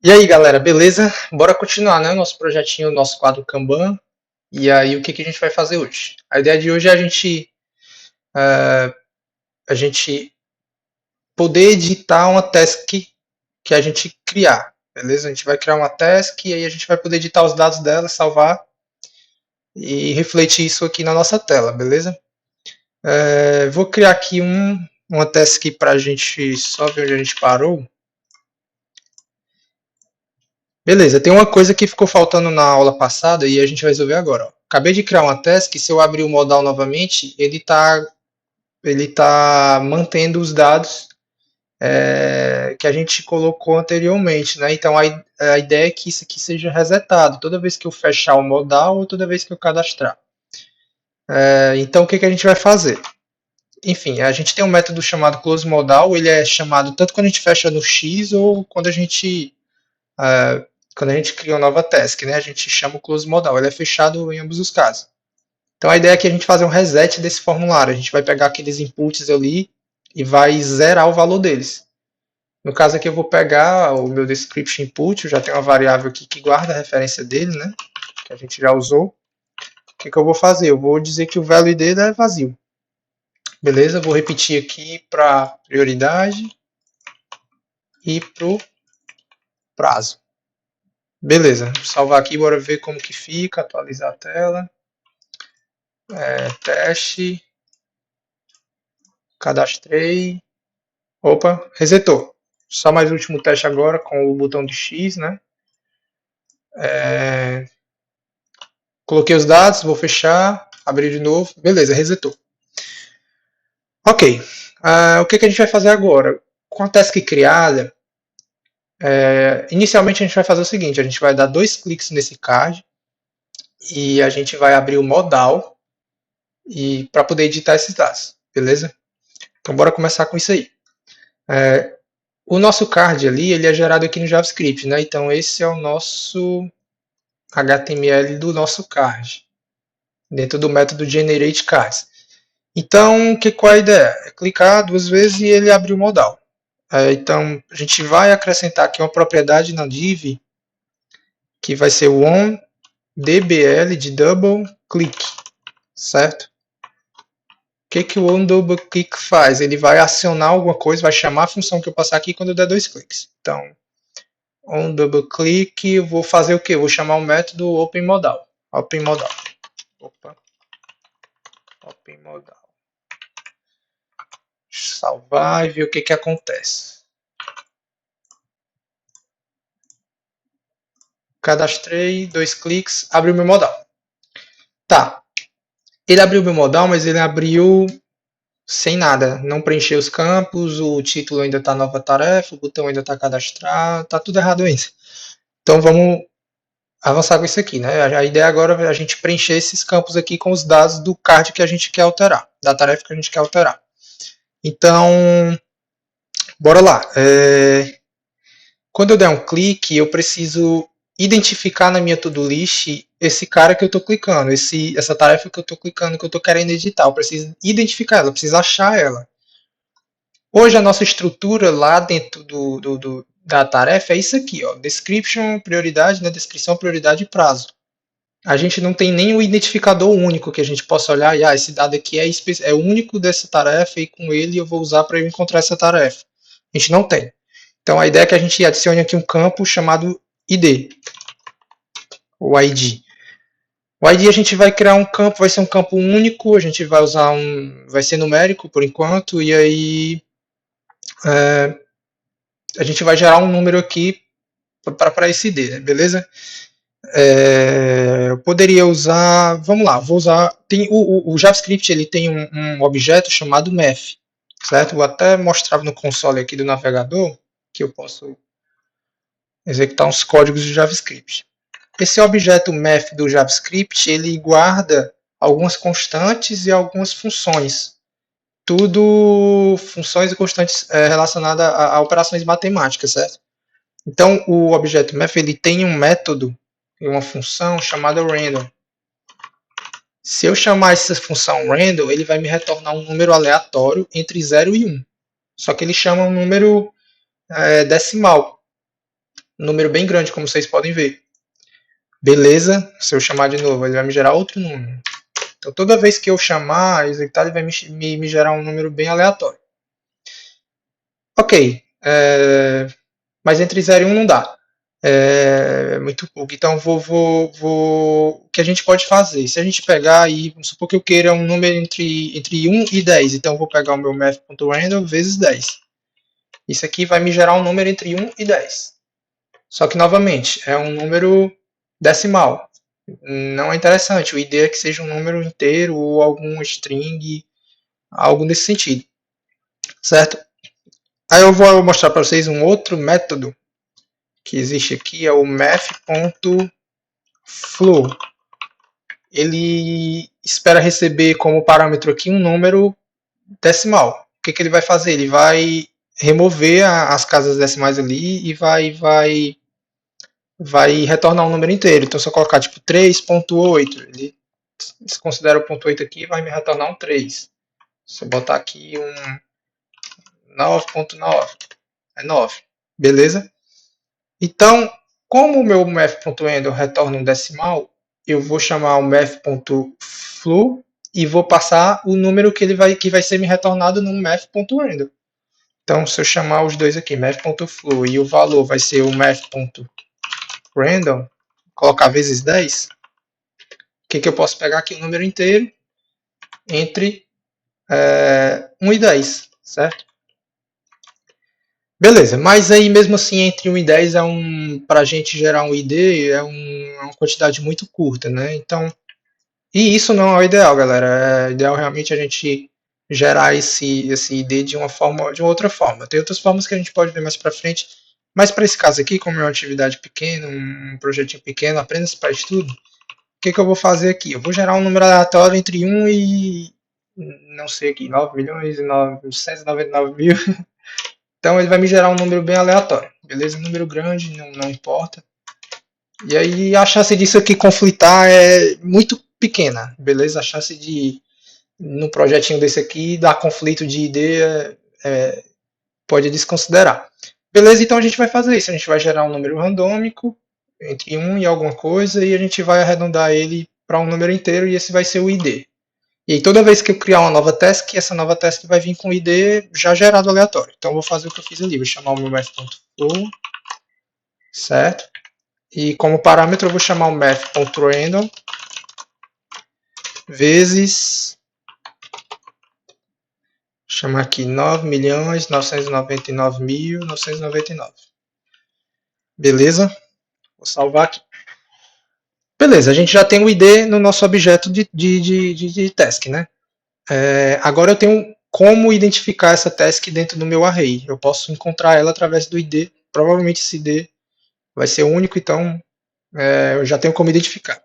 E aí, galera, beleza? Bora continuar, né? Nosso projetinho, nosso quadro Kanban. E aí, o que que a gente vai fazer hoje? A ideia de hoje é a gente poder editar uma task que a gente criar, beleza? A gente vai criar uma task e aí a gente vai poder editar os dados dela, salvar e refletir isso aqui na nossa tela, beleza? Vou criar aqui uma task para a gente só ver onde a gente parou. Beleza, tem uma coisa que ficou faltando na aula passada e a gente vai resolver agora. Ó. Acabei de criar uma task, se eu abrir o modal novamente, ele tá mantendo os dados que a gente colocou anteriormente, né? Então a ideia é que isso aqui seja resetado toda vez que eu fechar o modal ou toda vez que eu cadastrar. Então o que, que a gente vai fazer? Enfim, a gente tem um método chamado close modal, ele é chamado tanto quando a gente fecha no X ou quando a gente cria uma nova task, né? A gente chama o close modal, ele é fechado em ambos os casos. Então a ideia é que a gente fazer um reset desse formulário. A gente vai pegar aqueles inputs ali e vai zerar o valor deles. No caso aqui eu vou pegar o meu description input, eu já tenho uma variável aqui que guarda a referência dele, né? Que a gente já usou. O que, que eu vou fazer? Eu vou dizer que o value dele é vazio. Beleza? Vou repetir aqui para prioridade e para o prazo. Beleza, vou salvar aqui, bora ver como que fica, atualizar a tela. Teste, cadastrei. Opa, resetou. Só mais o último teste agora com o botão de X, né? Coloquei os dados, vou fechar, abrir de novo. Beleza, resetou. Ok. O que, que a gente vai fazer agora? Com a task criada, inicialmente a gente vai fazer o seguinte: a gente vai dar 2 cliques nesse card e a gente vai abrir o modal e para poder editar esses dados, beleza? Então bora começar com isso aí. O nosso card ali, ele é gerado aqui no JavaScript, né? Então esse é o nosso HTML do nosso card, dentro do método GenerateCards. Então, qual é a ideia? É clicar 2 vezes e ele abre o modal. Então, a gente vai acrescentar aqui uma propriedade na div, que vai ser o onDBL de double click, certo? O que o onDoubleClick faz? Ele vai acionar alguma coisa, vai chamar a função que eu passar aqui quando eu der 2 cliques. Então, onDoubleClick, eu vou fazer o quê? Eu vou chamar o método OpenModal. OpenModal. Opa. OpenModal. Salvar e ver o que, que acontece. Cadastrei, 2 cliques, abriu meu modal. Tá. Ele abriu meu modal, mas ele abriu sem nada. Não preencheu os campos, o título ainda está nova tarefa, o botão ainda está cadastrado, tá tudo errado ainda. Então vamos avançar com isso aqui, né? A ideia agora é a gente preencher esses campos aqui com os dados do card que a gente quer alterar, da tarefa que a gente quer alterar. Então, bora lá. Quando eu der um clique, eu preciso identificar na minha to-do list esse cara que eu estou clicando, essa tarefa que eu estou clicando, que eu estou querendo editar. Eu preciso identificar ela, eu preciso achar ela. Hoje a nossa estrutura lá dentro da tarefa é isso aqui, ó, description, prioridade, né, descrição, prioridade e prazo. A gente não tem nem um identificador único que a gente possa olhar e esse dado aqui é único dessa tarefa e com ele eu vou usar para eu encontrar essa tarefa. A gente não tem. Então a ideia é que a gente adicione aqui um campo chamado ID, o ID. O ID a gente vai criar um campo, vai ser um campo único, a gente vai usar vai ser numérico por enquanto, e aí a gente vai gerar um número aqui para esse ID, né? Beleza? Eu poderia usar, vamos lá, vou usar, tem o JavaScript, ele tem um objeto chamado math, certo? Vou até mostrar no console aqui do navegador, que eu posso executar uns códigos de JavaScript. Esse objeto math do JavaScript, ele guarda algumas constantes e algumas funções. Tudo funções e constantes relacionadas a operações matemáticas, certo? Então, o objeto math ele tem um método e uma função chamada random. Se eu chamar essa função random, ele vai me retornar um número aleatório entre 0 e 1. Só que ele chama um número decimal. Um número bem grande, como vocês podem ver. Beleza? Se eu chamar de novo, ele vai me gerar outro número. Então, toda vez que eu chamar, executar, ele vai me gerar um número bem aleatório. Ok. Mas entre 0 e 1 não dá. É muito pouco. Então, o que a gente pode fazer? Se a gente pegar aí, vamos supor que eu queira um número entre 1 e 10. Então, eu vou pegar o meu math.random vezes 10. Isso aqui vai me gerar um número entre 1 e 10. Só que, novamente, é um número decimal. Não é interessante. O ID é que seja um número inteiro ou algum string, algo nesse sentido. Certo? Aí eu vou mostrar para vocês um outro método que existe aqui, é o math.flow. Ele espera receber como parâmetro aqui um número decimal. O que ele vai fazer? Ele vai remover as casas decimais ali e vai retornar um número inteiro. Então, se eu colocar tipo 3.8, ele desconsidera o ponto 8 aqui e vai me retornar um 3. Se eu botar aqui um 9.9, é 9. Beleza? Então, como o meu math.handle retorna um decimal, eu vou chamar o math.flu e vou passar o número que vai ser me retornado no math.handle. Então, se eu chamar os dois aqui, math.flu, e o valor vai ser o math.random, colocar vezes 10, o que eu posso pegar aqui? O número inteiro entre 1 e 10, certo? Beleza, mas aí mesmo assim entre 1 e 10 para a gente gerar um ID é uma quantidade muito curta, né? Então, e isso não é o ideal, galera. É ideal realmente a gente gerar esse ID de uma outra forma. Tem outras formas que a gente pode ver mais para frente, mas para esse caso aqui, como é uma atividade pequena, um projetinho pequeno, apenas para estudo, o que eu vou fazer aqui? Eu vou gerar um número aleatório entre 1 e não sei aqui, 9 milhões e 999 mil. Então ele vai me gerar um número bem aleatório, beleza? Um número grande, não importa. E aí a chance disso aqui conflitar é muito pequena, beleza? A chance de, no projetinho desse aqui, dar conflito de ideia pode desconsiderar. Beleza? Então a gente vai fazer isso. A gente vai gerar um número randômico entre 1 e alguma coisa e a gente vai arredondar ele para um número inteiro e esse vai ser o ID. E aí toda vez que eu criar uma nova task, essa nova task vai vir com o ID já gerado aleatório. Então eu vou fazer o que eu fiz ali, vou chamar o meu math.flow, certo? E como parâmetro eu vou chamar o math.random vezes, chamar aqui 9.999.999. Beleza? Vou salvar aqui. Beleza, a gente já tem o ID no nosso objeto de task, né? Agora eu tenho como identificar essa task dentro do meu array. Eu posso encontrar ela através do ID. Provavelmente esse ID vai ser único, então eu já tenho como identificar.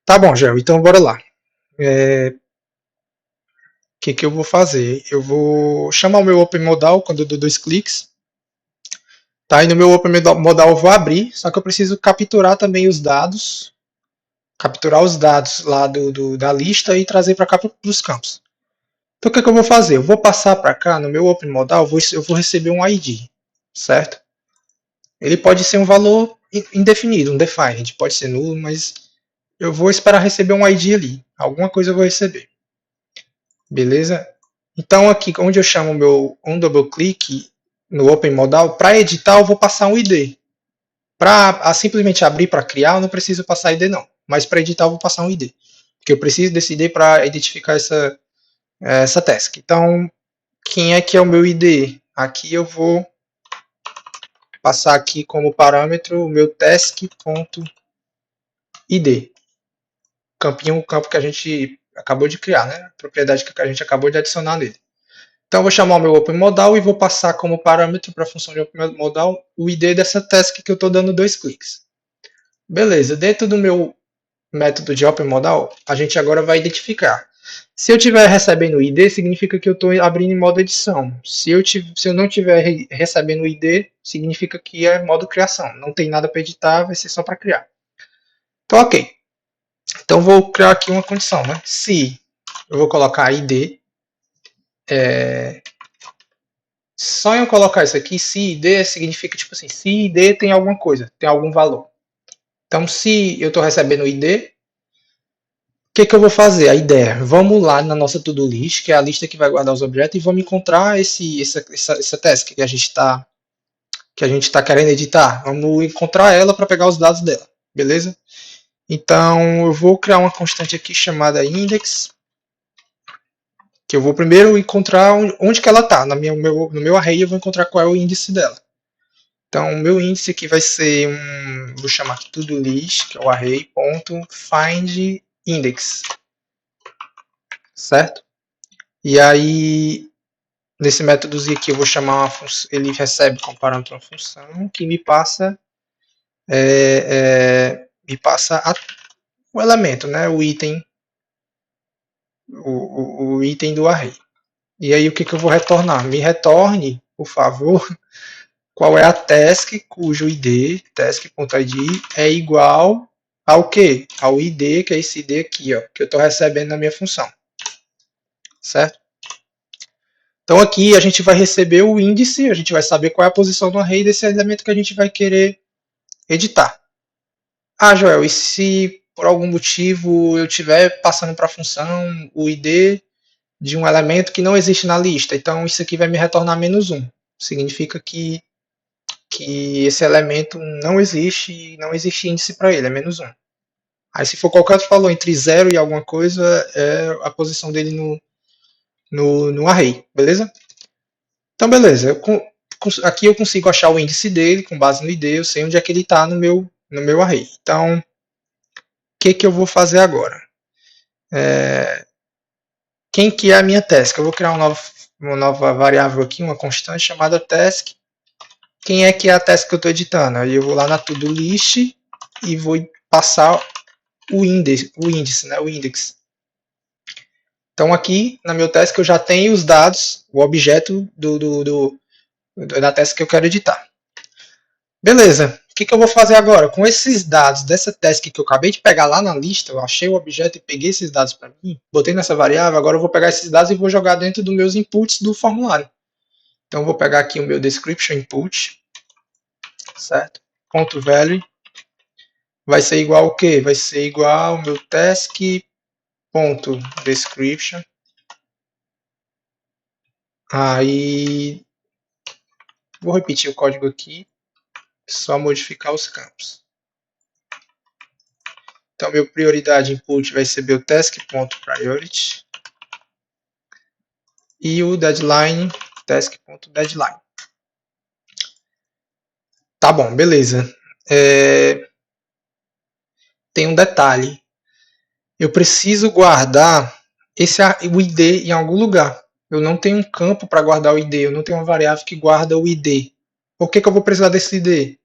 Tá bom, Gel, então bora lá. O que eu vou fazer? Eu vou chamar o meu Open Modal quando eu dou 2 cliques. Tá? E no meu Open Modal eu vou abrir, só que eu preciso capturar também os dados. Capturar os dados lá da lista e trazer para cá para os campos. Então o que eu vou fazer? Eu vou passar para cá, no meu Open Modal, eu vou receber um ID, certo? Ele pode ser um valor indefinido, um defined, pode ser nulo, mas eu vou esperar receber um ID ali. Alguma coisa eu vou receber. Beleza? Então aqui, onde eu chamo o meu double click no Open Modal, para editar eu vou passar um ID. Para simplesmente abrir para criar, eu não preciso passar ID não. Mas para editar eu vou passar um ID. Porque eu preciso desse ID para identificar essa task. Então, quem é que é o meu ID? Aqui eu vou passar aqui como parâmetro o meu task.id. O campo que a gente acabou de criar, né? A propriedade que a gente acabou de adicionar nele. Então eu vou chamar o meu Open Modal e vou passar como parâmetro para a função de Open Modal o ID dessa task que eu estou dando 2 cliques. Beleza, dentro do meu método de Open Modal, a gente agora vai identificar. Se eu estiver recebendo o ID, significa que eu estou abrindo em modo edição. Se eu não estiver recebendo o ID, significa que é modo criação. Não tem nada para editar, vai ser só para criar. Então, ok. Então, vou criar aqui uma condição. Né? Se eu vou colocar ID Só em eu colocar isso aqui, se id, significa tipo assim, se id tem alguma coisa, tem algum valor. Então, se eu estou recebendo id, o que eu vou fazer? A ideia, vamos lá na nossa to-do list, que é a lista que vai guardar os objetos, e vamos encontrar essa task que a gente tá querendo editar. Vamos encontrar ela para pegar os dados dela, beleza? Então, eu vou criar uma constante aqui chamada index, que eu vou primeiro encontrar onde que ela está. No meu array eu vou encontrar qual é o índice dela. Então, o meu índice aqui vai ser vou chamar aqui to-do list, que é o array.findIndex, certo? E aí, nesse métodozinho aqui eu vou chamar uma função, ele recebe como parâmetro uma função que me passa o elemento, né? O item, o item do array. E aí o que eu vou retornar? Me retorne, por favor, qual é a task cujo id, task.id, é igual ao quê? Ao id, que é esse id aqui, ó, que eu estou recebendo na minha função. Certo? Então aqui a gente vai receber o índice, a gente vai saber qual é a posição do array desse elemento que a gente vai querer editar. Ah, Joel, e se por algum motivo eu estiver passando para a função o id de um elemento que não existe na lista? Então isso aqui vai me retornar -1. Significa que esse elemento não existe e não existe índice para ele, é -1. Aí se for qualquer outro valor entre 0 e alguma coisa, é a posição dele no array, beleza? Então beleza, aqui eu consigo achar o índice dele com base no id, eu sei onde é que ele está no meu array. Então, o que eu vou fazer agora? Quem que é a minha task? Eu vou criar uma nova variável aqui, uma constante chamada task. Quem é que é a task que eu estou editando? Aí eu vou lá na to-do list e vou passar o índice, né, o index. Então aqui na meu task eu já tenho os dados, o objeto da task que eu quero editar. Beleza, o que eu vou fazer agora? Com esses dados dessa task que eu acabei de pegar lá na lista, eu achei o objeto e peguei esses dados para mim, botei nessa variável, agora eu vou pegar esses dados e vou jogar dentro dos meus inputs do formulário. Então eu vou pegar aqui o meu description input, certo? Ponto .value vai ser igual ao quê? Vai ser igual ao meu task.description. Aí vou repetir o código aqui, só modificar os campos. Então meu prioridade input vai ser meu task.priority e o deadline task.deadline. Tá bom, beleza. Tem um detalhe. Eu preciso guardar o ID em algum lugar. Eu não tenho um campo para guardar o ID, eu não tenho uma variável que guarda o ID. Por que eu vou precisar desse ID?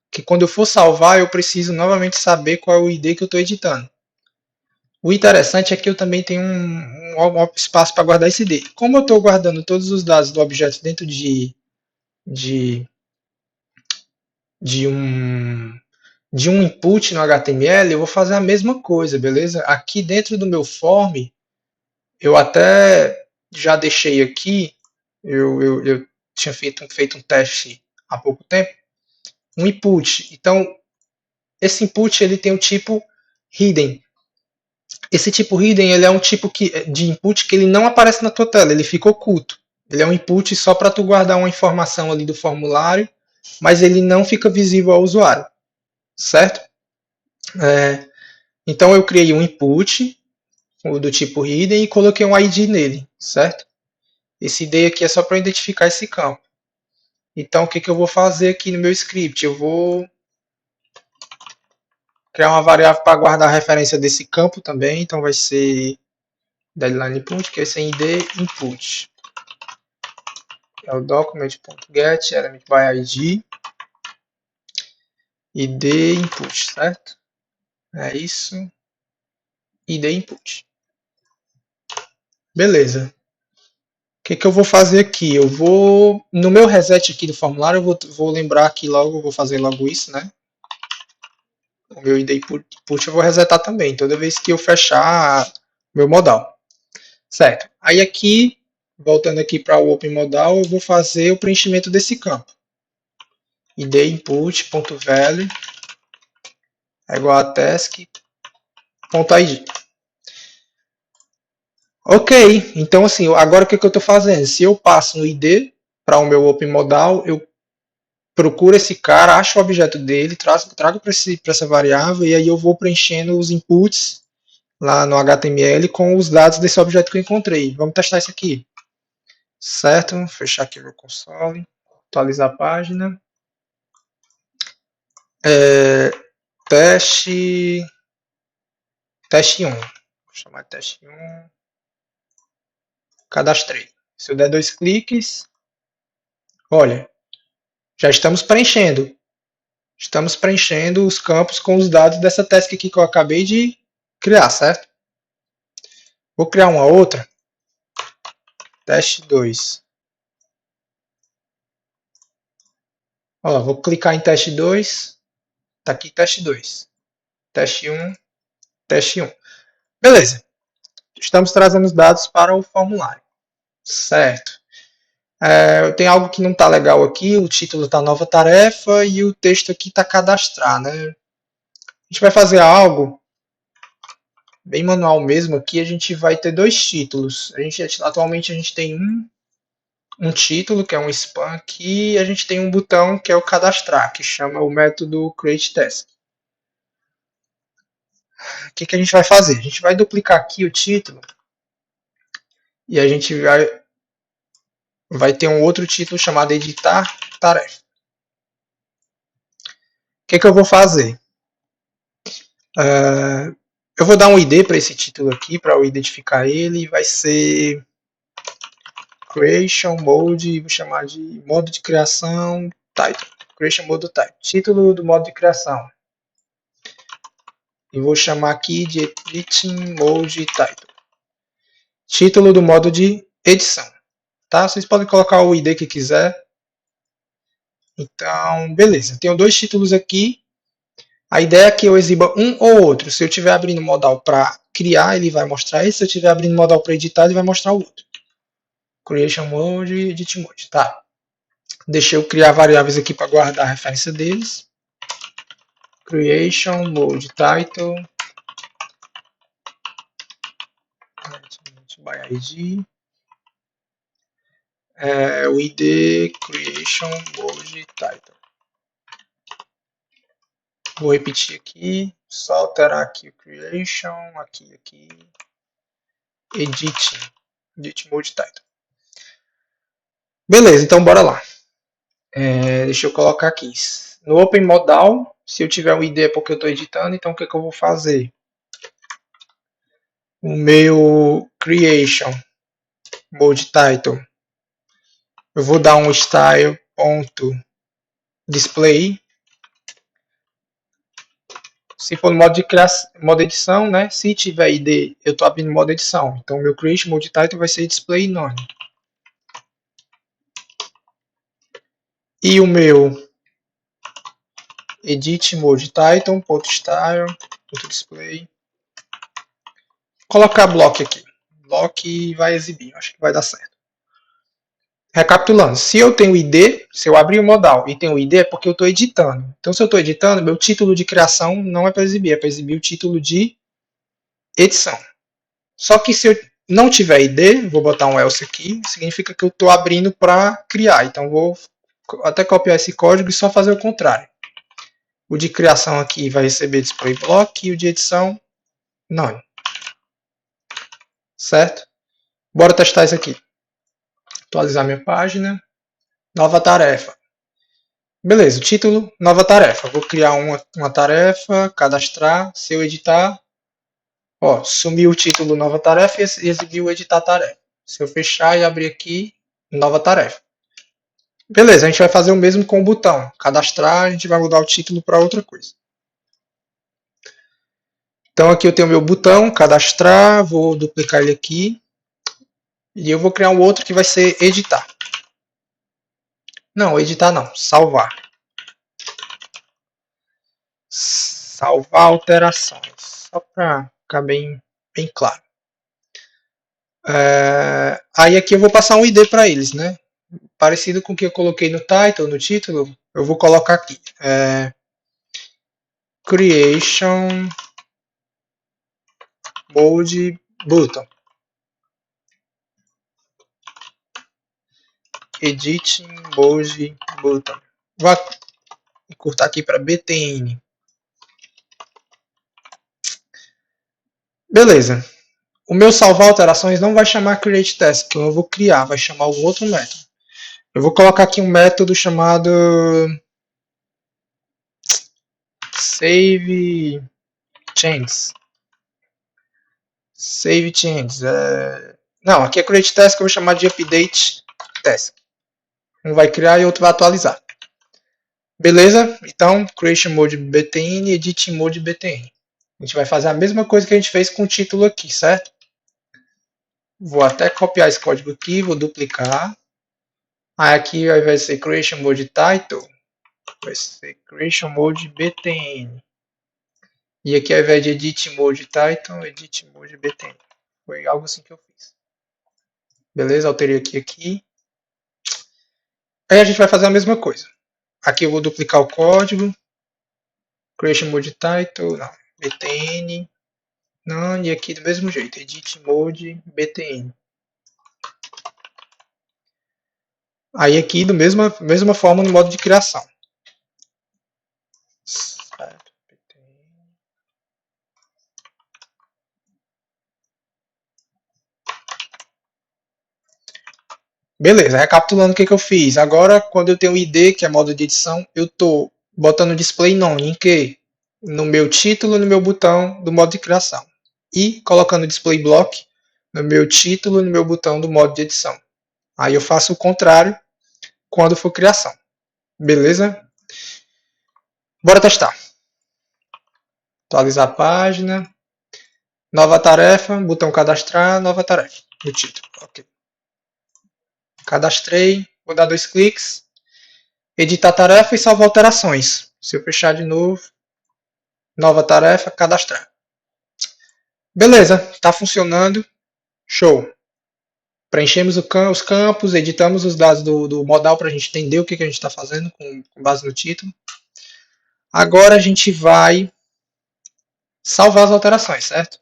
Que quando eu for salvar, eu preciso novamente saber qual é o ID que eu estou editando. O interessante é que eu também tenho um espaço para guardar esse ID. Como eu estou guardando todos os dados do objeto dentro de um input no HTML, eu vou fazer a mesma coisa, beleza? Aqui dentro do meu form, eu até já deixei aqui, eu tinha feito um teste há pouco tempo, um input. Então, esse input ele tem o tipo hidden. Esse tipo hidden ele é um tipo de input que ele não aparece na tua tela, ele fica oculto. Ele é um input só para tu guardar uma informação ali do formulário, mas ele não fica visível ao usuário, certo? Então eu criei um input do tipo hidden e coloquei um ID nele, certo? Esse ID aqui é só para identificar esse campo. Então o que eu vou fazer aqui no meu script? Eu vou criar uma variável para guardar a referência desse campo também, então vai ser deadline input, que é esse id input. É o document.get element by id id input, certo? É isso. Id input. Beleza. O que eu vou fazer aqui? Eu vou, no meu reset aqui do formulário, eu vou lembrar aqui logo, vou fazer logo isso, né? O meu id input eu vou resetar também, toda vez que eu fechar meu modal. Certo. Aí aqui voltando aqui para o Open Modal, eu vou fazer o preenchimento desse campo. id input.value é igual a task.id. Ok, então assim, agora o que eu estou fazendo? Se eu passo um id para o meu Open Modal, eu procuro esse cara, acho o objeto dele, trago para essa variável e aí eu vou preenchendo os inputs lá no HTML com os dados desse objeto que eu encontrei. Vamos testar isso aqui. Certo, vou fechar aqui meu console, atualizar a página. Teste 1. Vou chamar de teste 1. Cadastrei. Se eu der 2 cliques, olha, já estamos preenchendo. Estamos preenchendo os campos com os dados dessa task aqui que eu acabei de criar, certo? Vou criar uma outra. Teste 2. Ó, vou clicar em teste 2. Está aqui teste 2. Teste 1. Teste 1. Beleza. Estamos trazendo os dados para o formulário. Certo. Tem algo que não está legal aqui. O título está nova tarefa e o texto aqui está cadastrar, né? A gente vai fazer algo bem manual mesmo aqui. A gente vai ter dois títulos. Atualmente a gente tem um título, que é um spam aqui, e a gente tem um botão que é o cadastrar, que chama o método createTask. O que a gente vai fazer? A gente vai duplicar aqui o título e a gente vai ter um outro título chamado editar tarefa. O que eu vou fazer? Eu vou dar um ID para esse título aqui, para eu identificar ele, e vai ser Creation Mode, vou chamar de modo de criação Title. Creation Mode Title. Título do modo de criação. E vou chamar aqui de Editing Mode Title. Título do modo de edição. Tá? Vocês podem colocar o ID que quiser. Então, beleza. Tenho dois títulos aqui. A ideia é que eu exiba um ou outro. Se eu estiver abrindo o modal para criar, ele vai mostrar esse. Se eu estiver abrindo o modal para editar, ele vai mostrar o outro. Creation Mode e Edit Mode. Tá. Deixa eu criar variáveis aqui para guardar a referência deles. Creation Mode Title. By ID. O ID Creation Mode Title. Vou repetir aqui, só alterar aqui o Creation, aqui, Edit Mode Title. Beleza, então bora lá. Deixa eu colocar aqui. No Open Modal, se eu tiver um ID é porque eu estou editando, então o que eu vou fazer? O meu Creation Mode Title, eu vou dar um style.display. Se for no modo de criação, modo edição, né? Se tiver ID, eu estou abrindo modo edição. Então, o meu creation mode title vai ser display none. E o meu edit mode title, .style.display. Colocar block aqui. Block vai exibir, acho que vai dar certo. Recapitulando, se eu tenho ID, se eu abrir o modal e tenho ID é porque eu estou editando. Então, se eu estou editando, meu título de criação não é para exibir, é para exibir o título de edição. Só que se eu não tiver ID, vou botar um else aqui, significa que eu estou abrindo para criar. Então, vou até copiar esse código e só fazer o contrário. O de criação aqui vai receber display block e o de edição, none. Certo? Bora testar isso aqui. Atualizar minha página. Nova tarefa. Beleza, o título, nova tarefa. Vou criar uma tarefa, cadastrar, se eu editar, ó, sumiu o título nova tarefa e exibiu o editar tarefa. Se eu fechar e abrir aqui, nova tarefa. Beleza, a gente vai fazer o mesmo com o botão. Cadastrar, a gente vai mudar o título para outra coisa. Então aqui eu tenho o meu botão, cadastrar, vou duplicar ele aqui. E eu vou criar um outro que vai ser editar. Não, editar não, salvar. Salvar alterações. Só para ficar bem claro. Aí aqui eu vou passar um ID para eles, né? Parecido com o que eu coloquei no title, no título, eu vou colocar aqui. Creation Mode Button. Editing Mode Button. Vou encurtar aqui para BTN. Beleza. O meu salvar alterações não vai chamar createTask, então eu vou criar, vai chamar um outro método. Eu vou colocar aqui um método chamado save changes. Save changes. Não, aqui é createTask, eu vou chamar de updateTask. Um vai criar e outro vai atualizar. Beleza? Então, creation mode btn, editing mode btn. A gente vai fazer a mesma coisa que a gente fez com o título aqui, certo? Vou até copiar esse código aqui, vou duplicar. Aí aqui ao invés de ser creation mode title, vai ser creation mode btn. E aqui ao invés de edit mode title, edit mode btn. Foi algo assim que eu fiz. Beleza? Alterei aqui. Aí a gente vai fazer a mesma coisa. Aqui eu vou duplicar o código. Creation mode title, não, btn. Não, e aqui do mesmo jeito, edit mode btn. Aí aqui da mesma forma no modo de criação. Certo. Beleza, recapitulando o que eu fiz. Agora, quando eu tenho o ID, que é modo de edição, eu estou botando display none em que? No meu título, no meu botão do modo de criação. E colocando display block no meu título e no meu botão do modo de edição. Aí eu faço o contrário quando for criação. Beleza? Bora testar. Atualizar a página. Nova tarefa, botão cadastrar, nova tarefa. No título. Ok. Cadastrei, vou dar 2 cliques. Editar tarefa e salvar alterações. Se eu fechar de novo, nova tarefa, cadastrar. Beleza, está funcionando. Show. Preenchemos os campos, editamos os dados do modal para a gente entender o que a gente está fazendo com base no título. Agora a gente vai salvar as alterações, certo?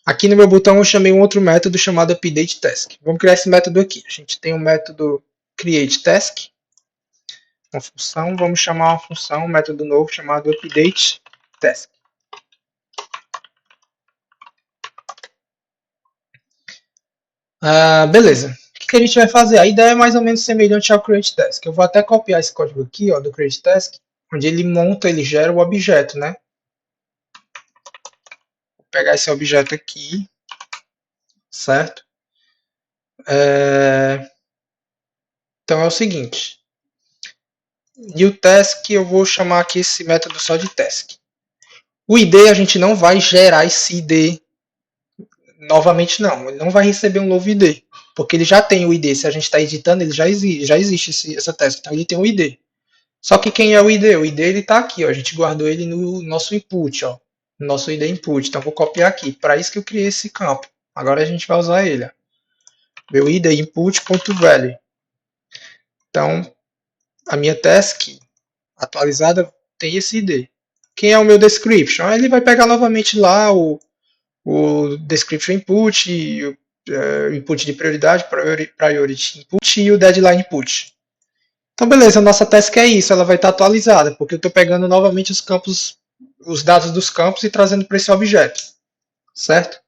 Aqui no meu botão eu chamei um outro método chamado updateTask. Vamos criar esse método aqui. A gente tem um método createTask, uma função. Vamos chamar uma função, um método novo chamado updateTask. Beleza. O que a gente vai fazer? A ideia é mais ou menos semelhante ao createTask. Eu vou até copiar esse código aqui, ó, do createTask, onde ele monta, ele gera o objeto, né? Vou pegar esse objeto aqui, certo? Então é o seguinte. New task, eu vou chamar aqui esse método só de task. O ID a gente não vai gerar esse ID novamente, não. Ele não vai receber um novo ID, porque ele já tem o ID. Se a gente está editando, ele já existe essa task. Então ele tem o ID. Só que quem é o ID? O ID ele está aqui, ó. A gente guardou ele no nosso input, ó. No nosso ID input. Então vou copiar aqui. Para isso que eu criei esse campo. Agora a gente vai usar ele. Ó. Meu ID input.value. Então a minha task atualizada tem esse ID. Quem é o meu description? Ele vai pegar novamente lá o description input, o input de prioridade, priority input e o deadline input. Então, beleza, a nossa task é isso, ela vai estar atualizada, porque eu estou pegando novamente os campos, os dados dos campos e trazendo para esse objeto, certo?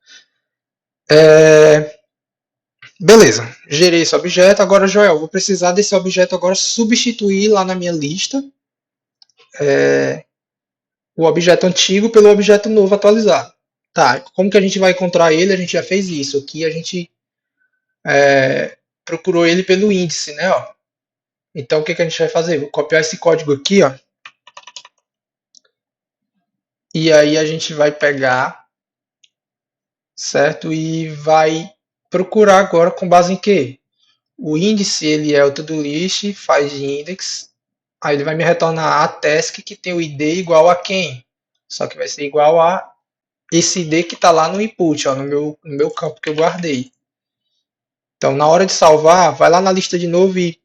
Beleza, gerei esse objeto, agora, Joel, vou precisar desse objeto agora substituir lá na minha lista o objeto antigo pelo objeto novo atualizado. Tá, como que a gente vai encontrar ele? A gente já fez isso. Aqui a gente procurou ele pelo índice, né? Ó. Então o que a gente vai fazer? Vou copiar esse código aqui, ó. E aí a gente vai pegar, certo? E vai procurar agora com base em quê? O índice ele é o to-do-list, faz index. Aí ele vai me retornar a task que tem o ID igual a quem? Só que vai ser igual a esse ID que está lá no input, ó, no meu campo que eu guardei. Então, na hora de salvar, vai lá na lista de novo e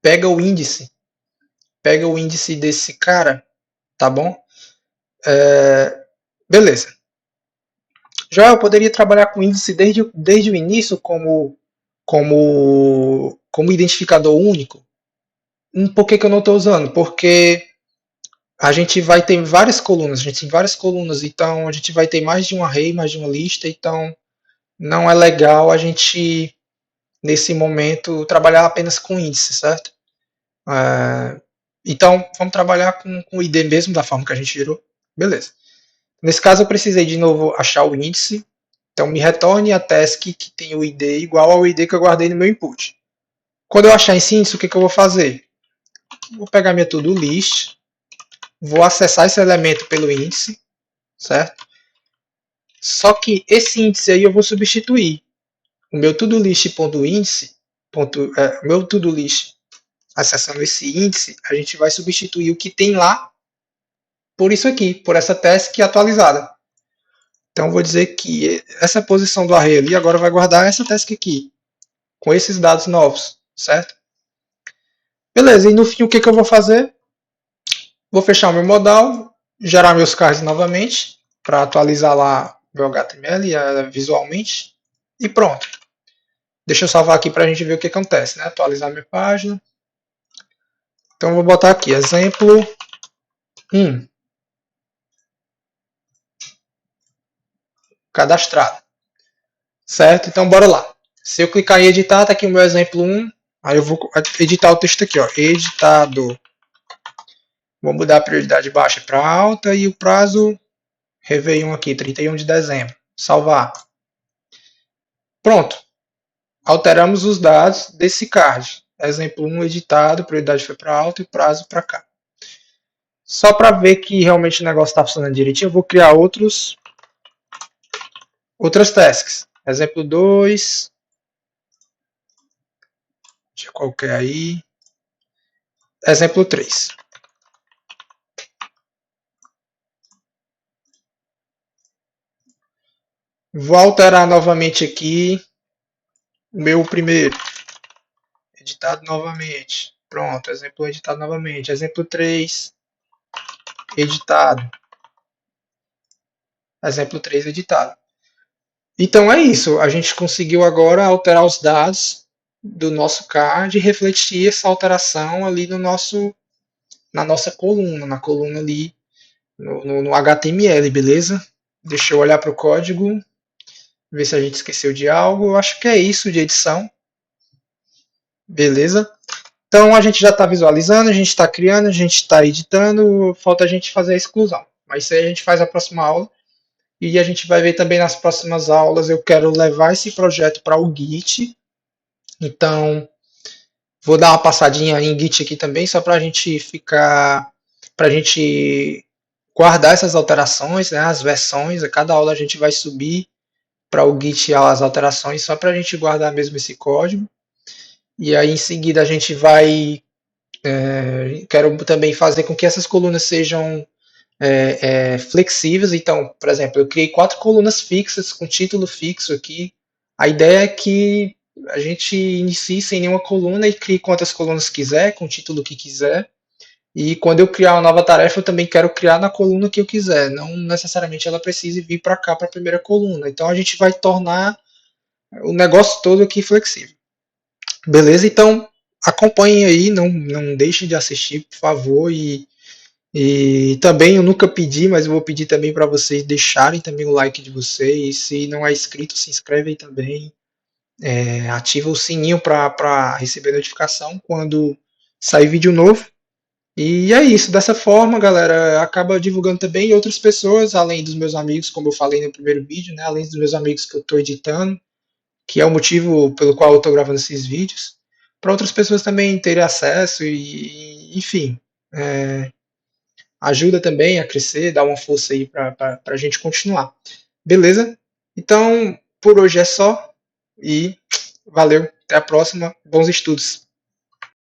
pega o índice. Pega o índice desse cara, tá bom? Beleza. Já eu poderia trabalhar com índice desde o início como identificador único. Por que eu não estou usando? Porque a gente vai ter várias colunas, a gente tem várias colunas, então a gente vai ter mais de um array, mais de uma lista, então não é legal a gente, nesse momento, trabalhar apenas com índice, certo? Então, vamos trabalhar com o ID mesmo, da forma que a gente gerou. Beleza. Nesse caso, eu precisei de novo achar o índice. Então, me retorne a task que tem o ID igual ao ID que eu guardei no meu input. Quando eu achar esse índice, o que eu vou fazer? Vou pegar minha to-do list, vou acessar esse elemento pelo índice, certo? Só que esse índice aí eu vou substituir. O meu to-do list.índice, meu to-do list acessando esse índice, a gente vai substituir o que tem lá por isso aqui, por essa task atualizada. Então, vou dizer que essa posição do array ali agora vai guardar essa task aqui, com esses dados novos, certo? Beleza, e no fim o que eu vou fazer? Vou fechar o meu modal, gerar meus cards novamente, para atualizar lá meu HTML visualmente, e pronto. Deixa eu salvar aqui para a gente ver o que acontece, né? Atualizar minha página. Então, vou botar aqui, exemplo 1, cadastrado. Certo? Então, bora lá. Se eu clicar em editar, tá aqui o meu exemplo 1. Aí eu vou editar o texto aqui, ó. Editado. Vou mudar a prioridade baixa para alta e o prazo Réveillon aqui, 31 de dezembro. Salvar. Pronto. Alteramos os dados desse card. Exemplo 1 editado, prioridade foi para alta e prazo para cá. Só para ver que realmente o negócio está funcionando direitinho, eu vou criar outras tasks. Exemplo 2. Deixa qualquer aí. Exemplo 3. Vou alterar novamente aqui o meu primeiro. Editado novamente. Pronto, exemplo editado novamente. Exemplo 3. Editado. Exemplo 3 editado. Então é isso. A gente conseguiu agora alterar os dados do nosso card e refletir essa alteração ali na nossa coluna, na coluna ali no HTML, beleza? Deixa eu olhar para o código, ver se a gente esqueceu de algo. Eu acho que é isso de edição. Beleza? Então a gente já está visualizando, a gente está criando, a gente está editando, falta a gente fazer a exclusão. Mas isso aí a gente faz na próxima aula. E a gente vai ver também nas próximas aulas. Eu quero levar esse projeto para o Git. Então, vou dar uma passadinha em Git aqui também, só para a gente ficar. Para a gente guardar essas alterações, né, as versões. A cada aula a gente vai subir para o Git as alterações, só para a gente guardar mesmo esse código. E aí em seguida a gente vai. Quero também fazer com que essas colunas sejam flexíveis. Então, por exemplo, eu criei 4 colunas fixas com título fixo aqui. A ideia é que a gente inicie sem nenhuma coluna e crie quantas colunas quiser, com o título que quiser. E quando eu criar uma nova tarefa, eu também quero criar na coluna que eu quiser. Não necessariamente ela precise vir para cá, para a primeira coluna. Então a gente vai tornar o negócio todo aqui flexível. Beleza? Então acompanhem aí, não deixem de assistir, por favor. E também eu nunca pedi, mas eu vou pedir também para vocês deixarem também o like de vocês. Se não é inscrito, se inscreve aí também. Ativa o sininho para receber notificação quando sair vídeo novo. E é isso. Dessa forma, galera, acaba divulgando também outras pessoas, além dos meus amigos, como eu falei no primeiro vídeo, né? Além dos meus amigos que eu estou editando, que é o motivo pelo qual eu estou gravando esses vídeos, para outras pessoas também terem acesso e enfim. Ajuda também a crescer, dá uma força aí para a gente continuar. Beleza? Então, por hoje é só e valeu, até a próxima, bons estudos.